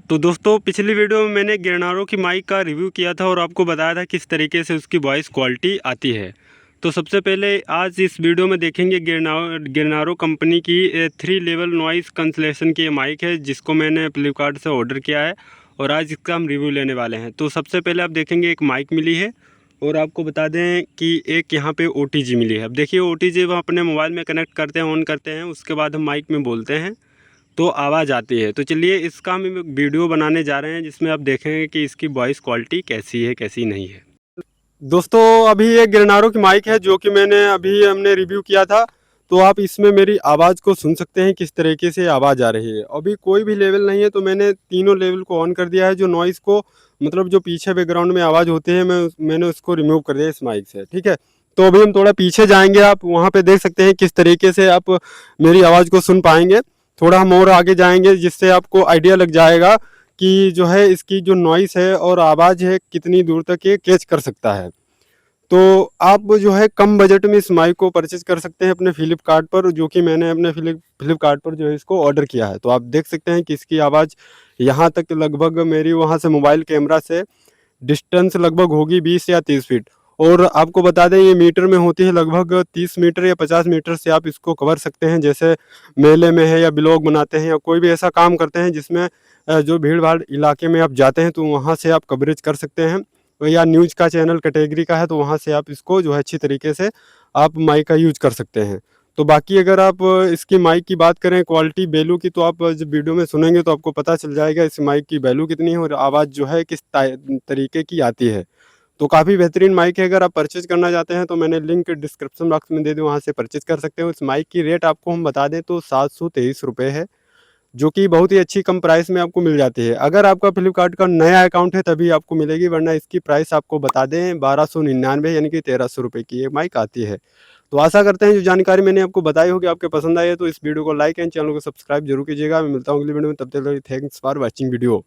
तो दोस्तों पिछली वीडियो में मैंने गिरनारो की माइक का रिव्यू किया था और आपको बताया था किस तरीके से उसकी वॉइस क्वालिटी आती है। तो सबसे पहले आज इस वीडियो में देखेंगे गिरनारो कंपनी की 3 लेवल नॉइज़ कैंसलेशन की माइक है, जिसको मैंने फ्लिपकार्ट से ऑर्डर किया है और आज इसका हम रिव्यू लेने वाले हैं। तो सबसे पहले आप देखेंगे एक माइक मिली है और आपको बता दें कि एक यहाँ पे OTG मिली है। अब देखिए OTG हम अपने मोबाइल में कनेक्ट करते हैं, ऑन करते हैं, उसके बाद हम माइक में बोलते हैं तो आवाज़ आती है। तो चलिए इसका हम एक वीडियो बनाने जा रहे हैं जिसमें आप देखेंगे कि इसकी वॉइस क्वालिटी कैसी है कैसी नहीं है। दोस्तों अभी ये गिरनारो की माइक है जो कि हमने रिव्यू किया था। तो आप इसमें मेरी आवाज़ को सुन सकते हैं किस तरीके से आवाज़ आ रही है। अभी कोई भी लेवल नहीं है तो मैंने तीनों लेवल को ऑन कर दिया है। जो नॉइज़ को मतलब जो पीछे बैकग्राउंड में आवाज़ होती है मैंने उसको रिमूव कर दिया इस माइक से। ठीक है, तो अभी हम थोड़ा पीछे जाएंगे, आप वहाँ पे देख सकते हैं किस तरीके से आप मेरी आवाज़ को सुन पाएंगे। थोड़ा हम और आगे जाएंगे जिससे आपको आइडिया लग जाएगा कि जो है इसकी जो नॉइस है और आवाज़ है कितनी दूर तक ये कैच कर सकता है। तो आप जो है कम बजट में इस माइक को परचेज कर सकते हैं अपने फ्लिपकार्ट पर, जो कि मैंने अपने फ्लिपकार्ट पर जो है इसको ऑर्डर किया है। तो आप देख सकते हैं कि इसकी आवाज़ यहाँ तक लगभग मेरी वहाँ से मोबाइल कैमरा से डिस्टेंस लगभग होगी 20 या 30 फीट। और आपको बता दें ये मीटर में होती है, लगभग 30 मीटर या 50 मीटर से आप इसको कवर सकते हैं। जैसे मेले में है या ब्लॉग बनाते हैं या कोई भी ऐसा काम करते हैं जिसमें जो भीड़ भाड़ इलाके में आप जाते हैं तो वहाँ से आप कवरेज कर सकते हैं। या न्यूज़ का चैनल कैटेगरी का है तो वहाँ से आप इसको जो है अच्छी तरीके से आप माइक का यूज कर सकते हैं। तो बाकी अगर आप इसकी माइक की बात करें क्वालिटी वैल्यू की, तो आप जब वीडियो में सुनेंगे तो आपको पता चल जाएगा इस माइक की वैल्यू कितनी है और आवाज़ जो है किस तरीके की आती है। तो काफ़ी बेहतरीन माइक है। अगर आप परचेज़ करना चाहते हैं तो मैंने लिंक डिस्क्रिप्शन बॉक्स में दे दी, वहाँ से परचेज़ कर सकते हो। इस माइक की रेट आपको हम बता दें तो 723 रुपये है, जो कि बहुत ही अच्छी कम प्राइस में आपको मिल जाती है। अगर आपका फ्लिपकार्ट का नया अकाउंट है तभी आपको मिलेगी, वरना इसकी प्राइस आपको बता दें 1299 यानी कि 1300 रुपये की ये माइक आती है। तो आशा करते हैं जो जानकारी मैंने आपको बताई होगी आपके पसंद आई है। तो इस वीडियो को लाइक एंड चैनल को सब्सक्राइब जरूर कीजिएगा। मैं मिलता हूँ अगली वीडियो में, तब तक थैंक्स फॉर वॉचिंग वीडियो।